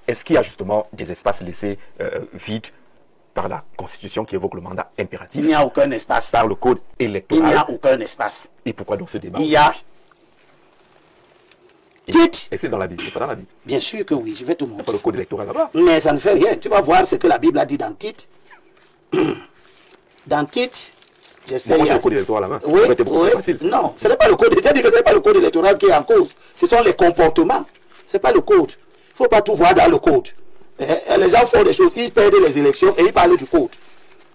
est-ce qu'il y a justement des espaces laissés vides par la Constitution qui évoque le mandat impératif? Il n'y a aucun espace. Par le code électoral. Il n'y a aucun espace. Et pourquoi donc ce débat? Il y a... Est-ce que c'est dans la Bible? C'est pas dans la Bible. Bien sûr que oui, je vais te montrer. Pas le code électoral là-bas. Mais ça ne fait rien. Tu vas voir ce que la Bible a dit dans Tite. Dans Tite, j'espère... Le code électoral là-bas. Oui, oui. Non, ce n'est pas le code. Je dit que ce n'est pas le code électoral qui est en cause. Ce sont les comportements. Ce n'est pas le code. Il ne faut pas tout voir dans le code. Les gens font des choses, ils perdent les élections et ils parlent du code.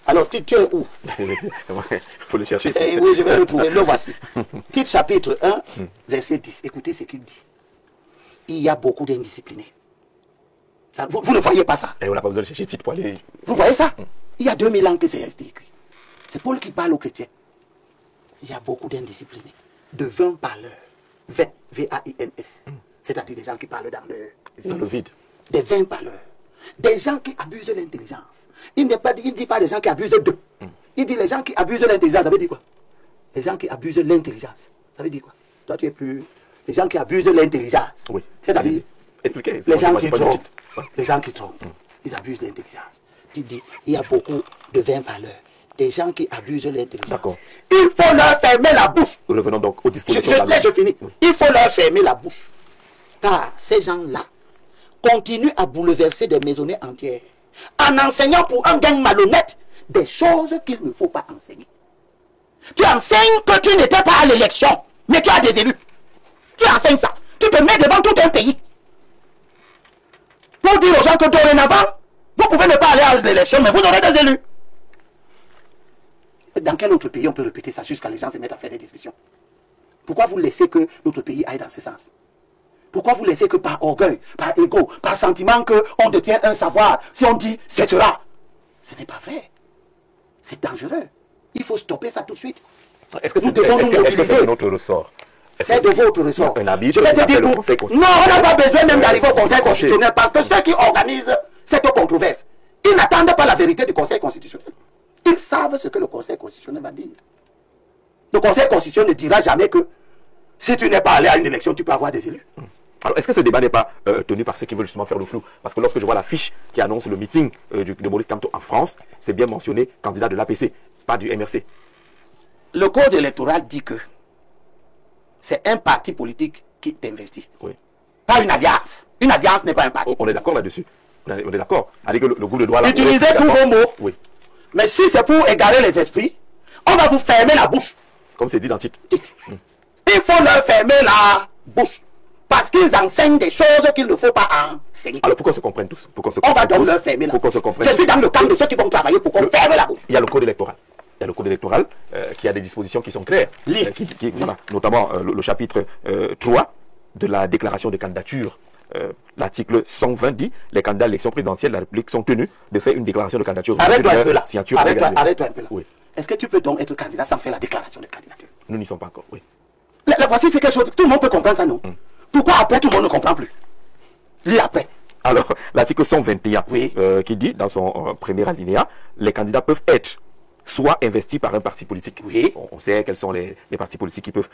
Alors, Tite, tu es où? Il faut le chercher. Oui, je vais le trouver. Le voici. Tite chapitre 1, verset 10. Écoutez ce qu'il dit. Il y a beaucoup d'indisciplinés. Vous ne voyez pas ça? Et on n'a pas besoin de chercher Tite pour aller... Vous voyez ça? Il y a 2000 ans que c'est écrit. C'est Paul qui parle aux chrétiens. Il y a beaucoup d'indisciplinés. De 20 parleurs. 20, V-A-I-N-S. C'est-à-dire des gens qui parlent dans le vide. Des 20 parleurs. Des gens qui abusent l'intelligence. Il ne dit pas des gens qui abusent d'eux. Il dit les gens qui abusent l'intelligence. Ça veut dire quoi? Les gens qui abusent l'intelligence. Ça veut dire quoi? Toi, tu es plus... Les gens qui abusent l'intelligence. Oui. C'est-à-dire... Expliquez. Les gens qui trompent. Les gens qui trompent. Ils abusent l'intelligence. Tu dis, il y a beaucoup de 20 parleurs. Des gens qui abusent l'intelligence. Il faut leur fermer la bouche. Revenons donc aux dispositions. Je finis. Il faut leur fermer la bouche. Car ces gens-là continuent à bouleverser des maisonnées entières en enseignant pour un gain malhonnête des choses qu'il ne faut pas enseigner. Tu enseignes que tu n'étais pas à l'élection, mais tu as des élus. Tu enseignes ça. Tu te mets devant tout un pays pour dire aux gens que dorénavant, vous pouvez ne pas aller à l'élection, mais vous aurez des élus. Dans quel autre pays on peut répéter ça jusqu'à les gens se mettent à faire des discussions? Pourquoi vous laissez que notre pays aille dans ce sens? Pourquoi vous laissez que par orgueil, par ego, par sentiment qu'on détient un savoir, si on dit c'est cela? Ce n'est pas vrai. C'est dangereux. Il faut stopper ça tout de suite. Est-ce que c'est de notre ressort? C'est de votre ressort. Je vais te dire, non, on n'a pas besoin même d'arriver au Conseil constitutionnel parce que ceux qui organisent cette controverse, ils n'attendent pas la vérité du Conseil constitutionnel. Ils savent ce que le Conseil constitutionnel va dire. Le Conseil constitutionnel ne dira jamais que si tu n'es pas allé à une élection, tu peux avoir des élus. Alors, est-ce que ce débat n'est pas tenu par ceux qui veulent justement faire le flou? Parce que lorsque je vois la fiche qui annonce le meeting de Maurice Kamto en France, c'est bien mentionné candidat de l'APC, pas du MRC. Le code électoral dit que c'est un parti politique qui t'investit. Oui. Pas une alliance. Une alliance n'est pas un parti. On est d'accord là-dessus. On est d'accord. Avec le groupe de droit... Utilisez tous vos mots. Oui. Mais si c'est pour égarer les esprits, on va vous fermer la bouche. Comme c'est dit dans le titre. Il faut leur fermer la bouche. Parce qu'ils enseignent des choses qu'il ne faut pas enseigner. Alors pourquoi on se comprenne tous? On va donc leur fermer la bouche. Je suis dans le camp de ceux qui vont travailler pour qu'on ferme la bouche. Il y a le code électoral. Il y a le code électoral qui a des dispositions qui sont claires. Voilà, notamment le chapitre 3 de la déclaration de candidature. L'article 120 dit les candidats à l'élection présidentielle de la République sont tenus de faire une déclaration de candidature. Arrête-toi un peu là. Arrête-toi un peu là. Oui. Est-ce que tu peux donc être candidat sans faire la déclaration de candidature? Nous n'y sommes pas encore, oui. La voici, c'est quelque chose. Tout le monde peut comprendre ça, non? Pourquoi après tout le monde ne comprend plus? Lis après. Alors, l'article 121 oui. Qui dit dans son premier alinéa, les candidats peuvent être soit investis par un parti politique. Oui. On sait quels sont les partis politiques qui peuvent,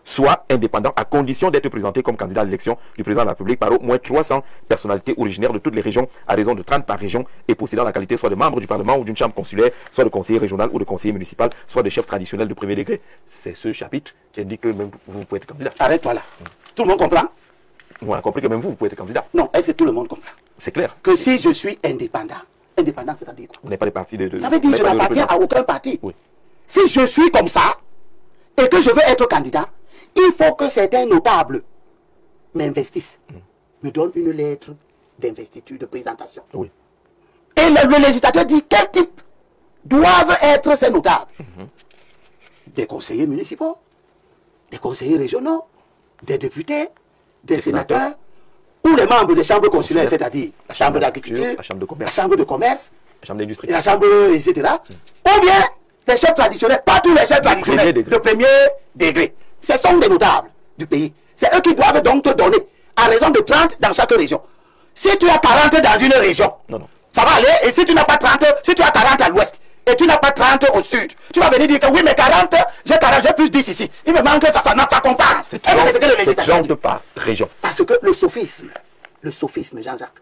soit indépendants, à condition d'être présentés comme candidats à l'élection du président de la République par au moins 300 personnalités originaires de toutes les régions, à raison de 30 par région, et possédant la qualité soit de membre du Parlement ou d'une chambre consulaire, soit de conseiller régional ou de conseiller municipal, soit de chef traditionnel de premier degré. C'est ce chapitre qui indique que même vous pouvez être candidat. Arrête-toi là. Tout le monde comprend? On a compris que même vous pouvez être candidat. Non, est-ce que tout le monde comprend? C'est clair. Que si je suis indépendant, indépendant, c'est-à-dire quoi? Vous n'êtes pas des partis de... Ça veut dire que je n'appartiens à aucun parti. Oui. Si je suis comme ça, et que je veux être candidat, il faut que certains notables m'investissent, me donnent une lettre d'investiture, de présentation. Oui. Et le législateur dit quel type doivent être ces notables. Des conseillers municipaux, des conseillers régionaux, des députés, des sénateurs, ou les membres des chambres consulaires, c'est-à-dire la chambre d'agriculture, la chambre de commerce, la chambre de commerce, la chambre d'industrie, la chambre, etc. Ou bien les chefs traditionnels, pas tous les chefs traditionnels de premier degré. Ce sont des notables du pays. C'est eux qui doivent donc te donner, à raison de 30 dans chaque région. Si tu as 40 dans une région, ça va aller. Et si tu n'as pas 30, si tu as 40 à l'ouest, et tu n'as pas 30 au sud, tu vas venir dire que oui, mais 40, j'ai plus 10 ici. Il me manque ça n'a pas compense. C'est 30 par région. Parce que le sophisme, Jean-Jacques,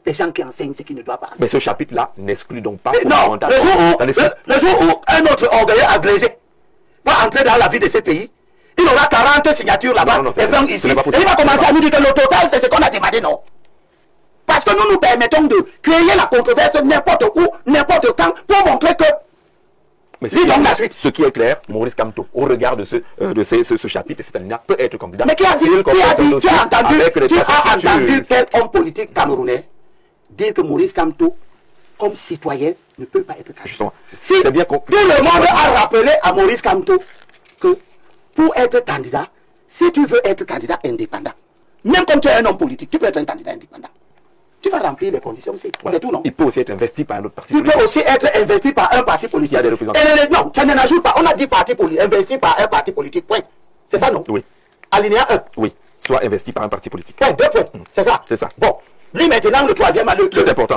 les gens qui enseignent ce qui ne doit pas enseigner. Mais ce chapitre-là n'exclut donc pas... Non, le jour où un autre orgueilleux agrégé va entrer dans la vie de ces pays, il aura 40 signatures là-bas, et 20 ici. Et il va commencer à nous dire que le total, c'est ce qu'on a demandé, non. Parce que nous nous permettons de créer la controverse n'importe où, n'importe quand, pour montrer que... Mais ce qui est clair, Maurice Kamto, au regard de ce chapitre, cet alinéa peut être candidat. Mais qui a dit, tu as entendu quel homme politique camerounais dire que Maurice Kamto, comme citoyen, ne peut pas être candidat. Justement, si tout le monde a rappelé à Maurice Kamto que pour être candidat, si tu veux être candidat indépendant, même comme tu es un homme politique, tu peux être un candidat indépendant. Tu vas remplir les conditions, c'est tout, non? Il peut aussi être investi par un autre parti politique. Il peut aussi être investi par un parti politique. Il y a des représentants. Non, ça ne n'ajoute pas. On a dit parti politique, investi par un parti politique, point. C'est ça, non? Oui. Alinéa 1. Oui. Soit investi par un parti politique. Point, 2 points. C'est ça? C'est ça. Bon. Lui, maintenant, le troisième,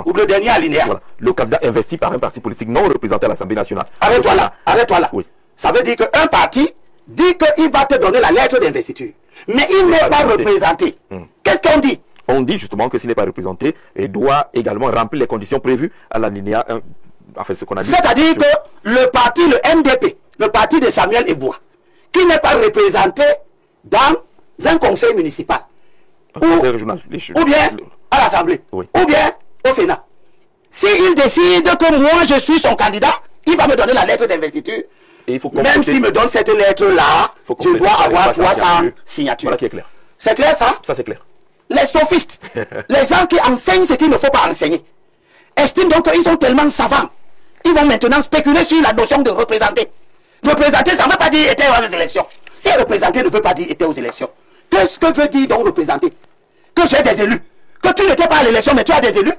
ou le dernier alinéa. Voilà. Le candidat investi par un parti politique non représenté à l'Assemblée nationale. Arrête-toi là. Arrête-toi là. Oui. Ça veut dire qu'un parti dit qu'il va te donner la lettre d'investiture. Mais il n'est pas représenté. Qu'est-ce qu'on dit? On dit justement que s'il n'est pas représenté, il doit également remplir les conditions prévues à l'alinéa 1. Enfin, ce qu'on a dit. C'est-à-dire que le parti, le MDP, le parti de Samuel Eboua, qui n'est pas représenté dans un conseil municipal, conseil régional, ou bien à l'Assemblée, ou bien au Sénat. S'il décide que moi je suis son candidat, il va me donner la lettre d'investiture. Même s'il me donne cette lettre-là, je dois avoir 300 signatures. Voilà qui est clair. C'est clair ça? Ça c'est clair. Les sophistes, les gens qui enseignent ce qu'il ne faut pas enseigner, estiment donc qu'ils sont tellement savants. Ils vont maintenant spéculer sur la notion de représenter. Représenter, ça ne veut pas dire être aux élections. Si représenter ne veut pas dire être aux élections, qu'est-ce que veut dire donc représenter? Que j'ai des élus. Que tu n'étais pas à l'élection, mais tu as des élus.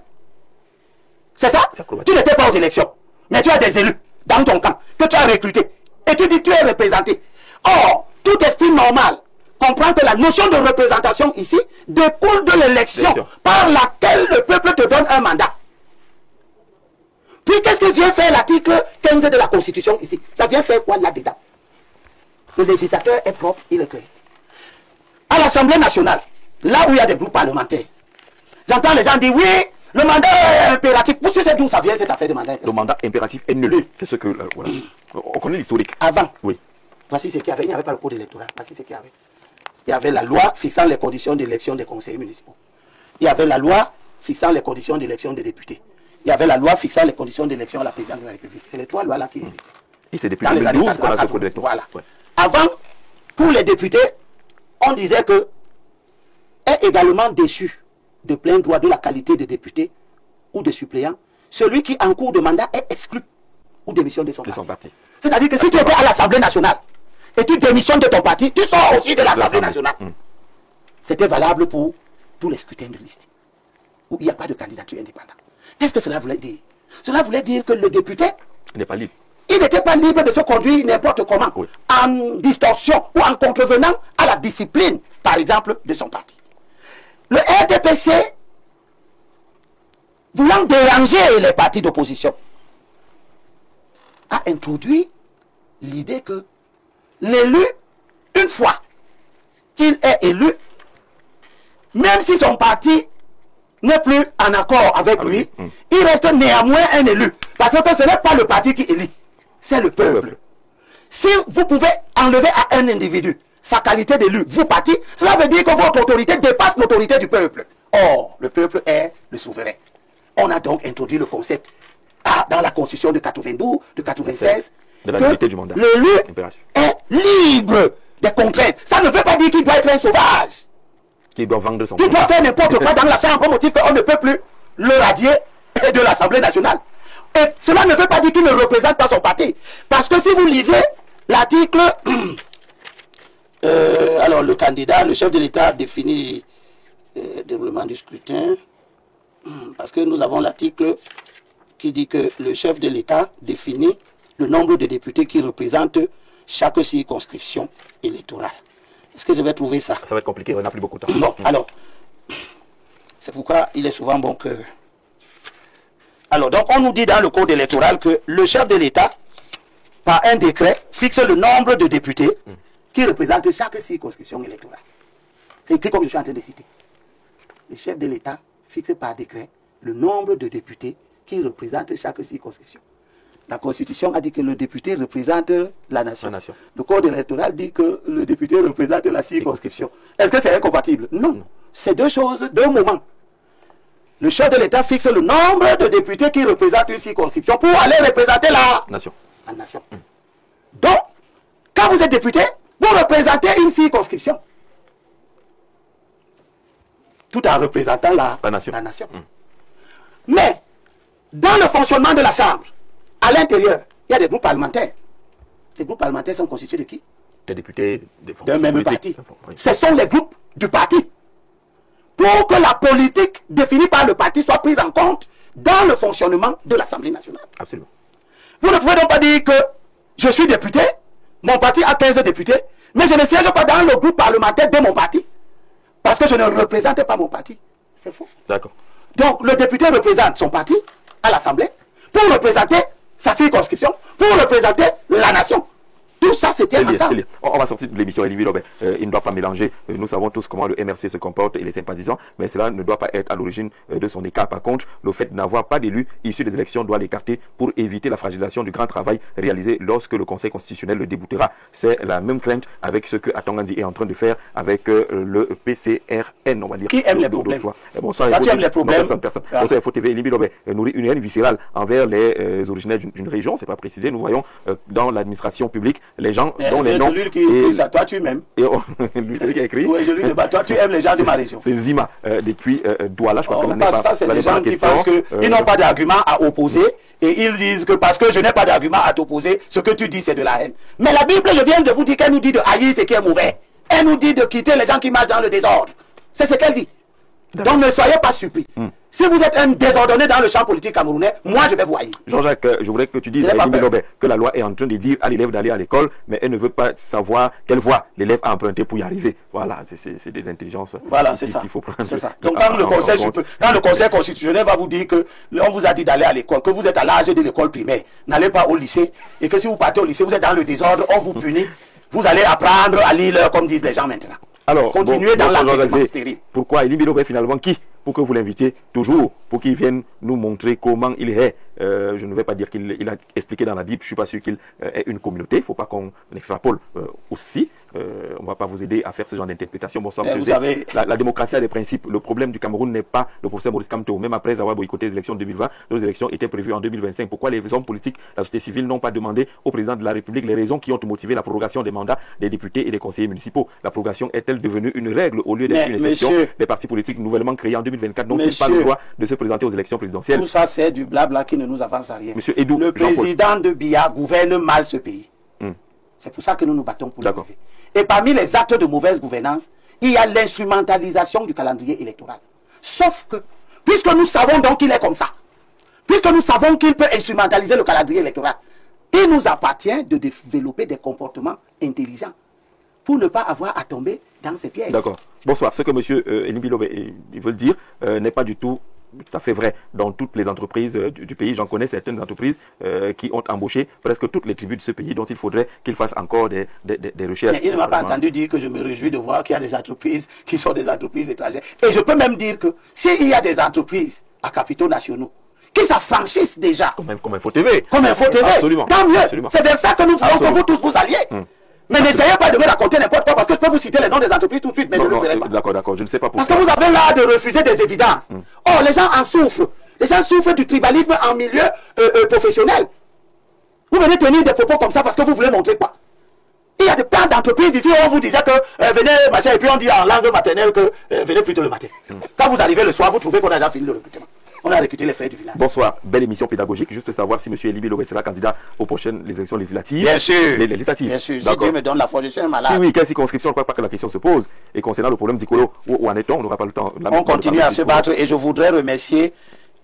C'est ça? Tu n'étais pas aux élections, mais tu as des élus dans ton camp, que tu as recruté. Et tu dis que tu es représenté. Or, tout esprit normal comprend que la notion de représentation ici découle de l'élection par laquelle le peuple te donne un mandat. Puis qu'est-ce que vient faire l'article 15 de la Constitution ici? Ça vient faire quoi là-dedans? Le législateur est propre, il est clair. À l'Assemblée nationale, là où il y a des groupes parlementaires, j'entends les gens dire oui, le mandat est impératif. Vous savez d'où ça vient cette affaire de mandat impératif? Le mandat impératif est nul. C'est ce que... voilà. On connaît l'historique. Avant, oui. Voici ce qu'il y avait. Il n'y avait pas le code électoral. Voici ce qu'il y avait. Il y avait la loi fixant les conditions d'élection des conseillers municipaux. Il y avait la loi fixant les conditions d'élection des députés. Il y avait la loi fixant les conditions d'élection à la présidence de la République. C'est les 3 lois-là qui existaient. Et c'est depuis 2012 qu'on a ce code électoral. Voilà. Avant, pour les députés, on disait que est également déchu de plein droit de la qualité de député ou de suppléant celui qui, en cours de mandat, est exclu ou démissionne de son parti. C'est-à-dire que si tu étais à l'Assemblée nationale et tu démissionnes de ton parti, tu sors aussi de l'Assemblée nationale. C'était valable pour tous les scrutins de liste où il n'y a pas de candidature indépendante. Qu'est-ce que cela voulait dire? Cela voulait dire que le député n'est pas libre. Il n'était pas libre de se conduire n'importe comment, en distorsion ou en contrevenant à la discipline, par exemple, de son parti. Le RDPC, voulant déranger les partis d'opposition, a introduit l'idée que l'élu, une fois qu'il est élu, même si son parti n'est plus en accord avec lui, il reste néanmoins un élu. Parce que ce n'est pas le parti qui élit, c'est le peuple. Si vous pouvez enlever à un individu sa qualité d'élu, vous parti, cela veut dire que votre autorité dépasse l'autorité du peuple. Or, le peuple est le souverain. On a donc introduit le concept dans la constitution de 92, de 96, de la limité du mandat. L'élu est libre des contraintes. Ça ne veut pas dire qu'il doit être un sauvage. Qu'il doit vendre son qu'il doit faire n'importe quoi dans la chambre au motif qu'on ne peut plus le radier de l'Assemblée nationale. Et cela ne veut pas dire qu'il ne représente pas son parti. Parce que si vous lisez l'article... alors, le candidat, le chef de l'État définit le déroulement du scrutin. Parce que nous avons l'article qui dit que le chef de l'État définit le nombre de députés qui représentent chaque circonscription électorale. Est-ce que je vais trouver ça? Ça va être compliqué, on n'a plus beaucoup de temps. Bon, alors, c'est pourquoi il est souvent bon que... Alors, donc, on nous dit dans le code électoral que le chef de l'État, par un décret, fixe le nombre de députés qui représentent chaque circonscription électorale. C'est écrit comme je suis en train de citer. Le chef de l'État fixe par décret le nombre de députés qui représentent chaque circonscription. La Constitution a dit que le député représente la nation. Le Code électoral dit que le député représente la circonscription. Est-ce que c'est incompatible? Non. C'est deux choses, deux moments. Le chef de l'État fixe le nombre de députés qui représentent une circonscription pour aller représenter la nation. Donc, quand vous êtes député, vous représentez une circonscription. Tout en représentant la nation. Mais, dans le fonctionnement de la Chambre, à l'intérieur, il y a des groupes parlementaires. Les groupes parlementaires sont constitués de qui? Des députés d'un même parti. Ce sont les groupes du parti. Pour que la politique définie par le parti soit prise en compte dans le fonctionnement de l'Assemblée nationale. Absolument. Vous ne pouvez donc pas dire que je suis député, mon parti a 15 députés, mais je ne siège pas dans le groupe parlementaire de mon parti. Parce que je ne représente pas mon parti. C'est faux. D'accord. Donc le député représente son parti à l'Assemblée pour représenter sa circonscription, pour représenter la nation. Tout ça, c'était ensemble. On va sortir de l'émission Elie Bilobe. Il ne doit pas mélanger. Nous savons tous comment le MRC se comporte et les sympathisants, mais cela ne doit pas être à l'origine de son écart. Par contre, le fait de n'avoir pas d'élus issus des élections doit l'écarter pour éviter la fragilisation du grand travail réalisé lorsque le Conseil constitutionnel le déboutera. C'est la même crainte avec ce que Atongandi est en train de faire avec le PCRN, on va dire. Qui aime les problèmes? Bonsoir. Tu aimes les problèmes? Personne. Bonsoir, Info TV. Elie Bilobe nourrit une haine viscérale envers les originaires d'une région. C'est pas précisé. Nous voyons dans l'administration publique les gens dont les noms... celui qui écrit ça, toi tu m'aimes. Lui, celui qui a écrit. Oui, je lui débat. Toi tu aimes les gens de ma région. C'est Zima, depuis Douala, je crois que l'année passée. Ça, c'est des gens qui pensent qu'ils n'ont pas d'argument à opposer et ils disent que parce que je n'ai pas d'argument à t'opposer, ce que tu dis c'est de la haine. Mais la Bible, je viens de vous dire qu'elle nous dit de haïr ce qui est mauvais. Elle nous dit de quitter les gens qui marchent dans le désordre. C'est ce qu'elle dit. Donc ne soyez pas surpris. Si vous êtes un désordonné dans le champ politique camerounais, moi je vais vous haïr. Jean-Jacques, je voudrais que tu dises à Elie Bilobe que la loi est en train de dire à l'élève d'aller à l'école, mais elle ne veut pas savoir quelle voie l'élève a emprunté pour y arriver. Voilà, c'est des intelligences. Voilà, c'est ça. Qu'il faut prendre. C'est ça. Donc quand le Conseil constitutionnel va vous dire que on vous a dit d'aller à l'école, que vous êtes à l'âge de l'école primaire, n'allez pas au lycée, et que si vous partez au lycée, vous êtes dans le désordre, on vous punit, vous allez apprendre à lire comme disent les gens maintenant. Alors, continuez dans la stérile. Pourquoi Elie Bilobe finalement qui? Pour que vous l'invitiez toujours, pour qu'il vienne nous montrer comment il est. Je ne vais pas dire qu'il a expliqué dans la Bible, je ne suis pas sûr qu'il ait une communauté, il ne faut pas qu'on extrapole aussi. On ne va pas vous aider à faire ce genre d'interprétation. Bonsoir, vous savez... la démocratie a des principes. Le problème du Cameroun n'est pas le professeur Maurice Kamto. Même après avoir boycotté les élections de 2020, nos élections étaient prévues en 2025. Pourquoi les hommes politiques, la société civile n'ont pas demandé au président de la République les raisons qui ont motivé la prorogation des mandats des députés et des conseillers municipaux? La prorogation est-elle devenue une règle au lieu d'être une exception? Les partis politiques nouvellement créés en 2024 n'ont-ils pas le droit de se présenter aux élections présidentielles? Tout ça, c'est du blabla qui ne nous avance à rien. Monsieur Edou, le président de Biya gouverne mal ce pays. C'est pour ça que nous nous battons pour l'arrivée. Et parmi les actes de mauvaise gouvernance, il y a l'instrumentalisation du calendrier électoral. Sauf que, puisque nous savons donc qu'il est comme ça, puisque nous savons qu'il peut instrumentaliser le calendrier électoral, il nous appartient de développer des comportements intelligents pour ne pas avoir à tomber dans ces pièges. D'accord. Bonsoir. Ce que M. Elie Bilobe veut dire n'est pas du tout à fait vrai dans toutes les entreprises du pays. J'en connais certaines entreprises qui ont embauché presque toutes les tribus de ce pays dont il faudrait qu'ils fassent encore des recherches. Mais il ne m'a pas entendu dire que je me réjouis de voir qu'il y a des entreprises qui sont des entreprises étrangères. Et je peux même dire que s'il y a des entreprises à capitaux nationaux qui s'affranchissent déjà. Comme Info TV. Comme Info TV. Absolument. Tant mieux. C'est vers ça que nous voulons que vous tous vous alliez. Mais n'essayez pas de me raconter n'importe quoi, parce que je peux vous citer les noms des entreprises tout de suite, mais je ne le ferai pas. D'accord, je ne sais pas pourquoi. Parce que vous avez l'art de refuser des évidences. Oh, les gens en souffrent. Les gens souffrent du tribalisme en milieu professionnel. Vous venez tenir des propos comme ça parce que vous voulez montrer quoi? Il y a des plein d'entreprises ici où on vous disait que venez, machin, et puis on dit en langue maternelle que venez plutôt le matin. Quand vous arrivez le soir, vous trouvez qu'on a déjà fini le recrutement. On a recruté les frères du village. Bonsoir, belle émission pédagogique. Juste savoir si M. Elie Bilobe sera candidat aux prochaines élections législatives. Bien sûr. Les législatives. Bien sûr. Si Dieu me donne la foi, je suis un malade. Si oui, quelle circonscription? Je ne crois pas que la question se pose. Et concernant le problème d'Icolo, où en est-on? On n'aura pas le temps. On continue à se battre et je voudrais remercier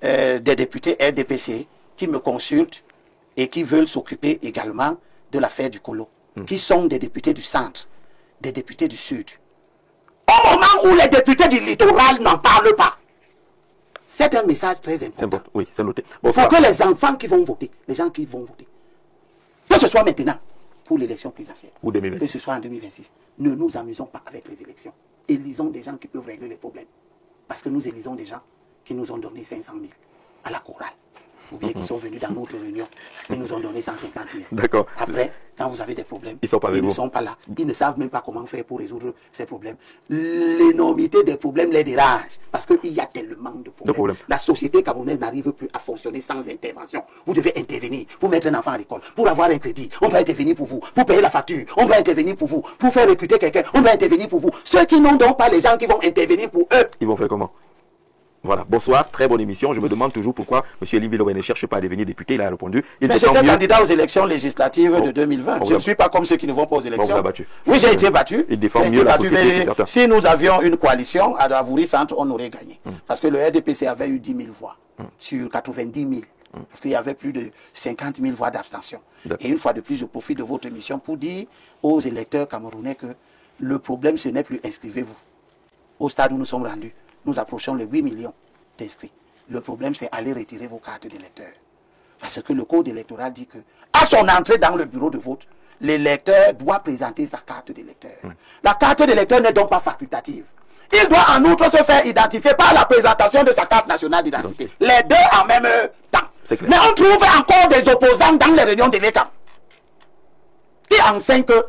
des députés RDPC qui me consultent et qui veulent s'occuper également de l'affaire du Colo, qui sont des députés du centre, des députés du sud. Au moment où les députés du littoral n'en parlent pas, c'est un message très important. Oui, c'est noté. Pour que les enfants qui vont voter, les gens qui vont voter, que ce soit maintenant pour l'élection présidentielle, ou 2026, que ce soit en 2026, ne nous amusons pas avec les élections. Élisons des gens qui peuvent régler les problèmes. Parce que nous élisons des gens qui nous ont donné 500 000 à la chorale. Ou bien qui sont venus dans notre réunion, ils nous ont donné 150 000. D'accord. Après, quand vous avez des problèmes, ils ne sont pas là. Ils ne savent même pas comment faire pour résoudre ces problèmes. L'énormité des problèmes les dérange parce qu'il y a tellement de problèmes. La société camerounaise n'arrive plus à fonctionner sans intervention. Vous devez intervenir pour mettre un enfant à l'école, pour avoir un crédit. On doit intervenir pour vous. Pour payer la facture, on doit intervenir pour vous. Pour faire recruter quelqu'un, on doit intervenir pour vous. Ceux qui n'ont donc pas les gens qui vont intervenir pour eux. Ils vont faire comment? Voilà, bonsoir, très bonne émission. Je me demande toujours pourquoi M. Elie Bilobé ne cherche pas à devenir député. Il a répondu. Mais j'étais candidat aux élections législatives de 2020. Je ne suis pas comme ceux qui ne vont pas aux élections. Oui, j'ai été battu. Il défend mieux la société que certains. Si nous avions une coalition à Davouri Centre, on aurait gagné. Parce que le RDPC avait eu 10 000 voix sur 90 000. Parce qu'il y avait plus de 50 000 voix d'abstention. Et une fois de plus, je profite de votre émission pour dire aux électeurs camerounais que le problème, ce n'est plus inscrivez-vous. Au stade où nous sommes rendus, nous approchons les 8 millions d'inscrits. Le problème, c'est aller retirer vos cartes d'électeurs. Parce que le code électoral dit que, à son entrée dans le bureau de vote, l'électeur doit présenter sa carte d'électeur. La carte d'électeur n'est donc pas facultative. Il doit en outre se faire identifier par la présentation de sa carte nationale d'identité. Les deux en même temps. Mais on trouve encore des opposants dans les réunions de l'État qui enseignent que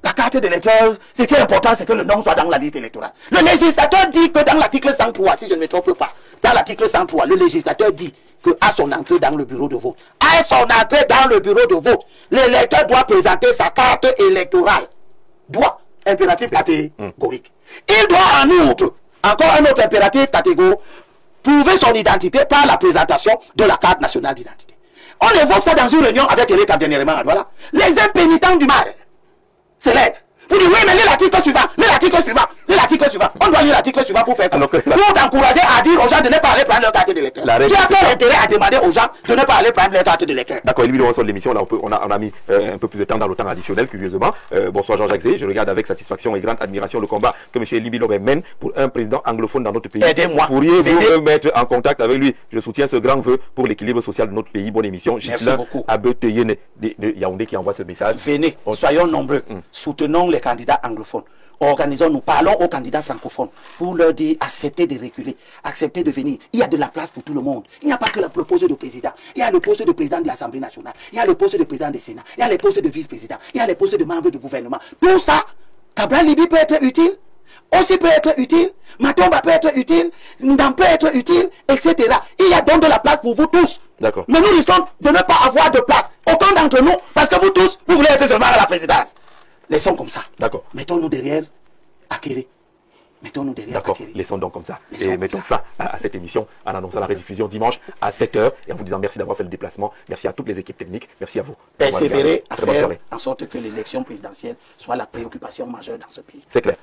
la carte d'électeur, ce qui est important, c'est que le nom soit dans la liste électorale. Le législateur dit que dans l'article 103, si je ne me trompe pas, dans l'article 103, le législateur dit qu'à son entrée dans le bureau de vote, à son entrée dans le bureau de vote, l'électeur doit présenter sa carte électorale. Doit, impératif catégorique. Il doit en outre, encore un autre impératif catégorique, prouver son identité par la présentation de la carte nationale d'identité. On évoque ça dans une réunion avec Eric dernièrement. Voilà. Les impénitents du mal se lèvent. Vous dites oui, mais lis l'article suivant, lis l'article suivant, lis l'article suivant. On doit lire l'article suivant pour faire quoi? Pour t'encourager à dire aux gens de ne pas aller prendre leur carte d'électeur. Tu as quel intérêt à demander aux gens de ne pas aller prendre leur carte d'électeur? D'accord, Elie Bilobé, on sort de l'émission, on a mis un peu plus de temps dans le temps additionnel, curieusement. Bonsoir Jean-Jacques Zé, je regarde avec satisfaction et grande admiration le combat que M. Elie Bilobé mène pour un président anglophone dans notre pays. Aidez-moi. Pourriez-vous me mettre en contact avec lui? Je soutiens ce grand vœu pour l'équilibre social de notre pays. Bonne émission. Merci beaucoup. Abeteyene de Yaoundé qui envoie ce message. Venez, soyons nombreux. Soutenons les candidats anglophones. Organisons-nous, parlons aux candidats francophones pour leur dire acceptez de reculer, acceptez de venir. Il y a de la place pour tout le monde. Il n'y a pas que le poste de président. Il y a le poste de président de l'Assemblée nationale. Il y a le poste de président du Sénat. Il y a les postes de vice-président. Il y a les postes de membres du gouvernement. Tout ça, Cabral Libi peut être utile. Aussi peut être utile. Matomba peut être utile. Ndam peut être utile, etc. Il y a donc de la place pour vous tous. D'accord. Mais nous risquons de ne pas avoir de place. Aucun d'entre nous, parce que vous tous, vous voulez être seulement à la présidence. Laissons comme ça. D'accord. Mettons-nous derrière Akéré. Mettons-nous derrière D'accord, Akéré. laissons donc comme ça. Et mettons fin à cette émission en annonçant la rediffusion dimanche à 7h et en vous disant merci d'avoir fait le déplacement. Merci à toutes les équipes techniques. Merci à vous. Persévérer à faire en sorte que l'élection présidentielle soit la préoccupation majeure dans ce pays. C'est clair.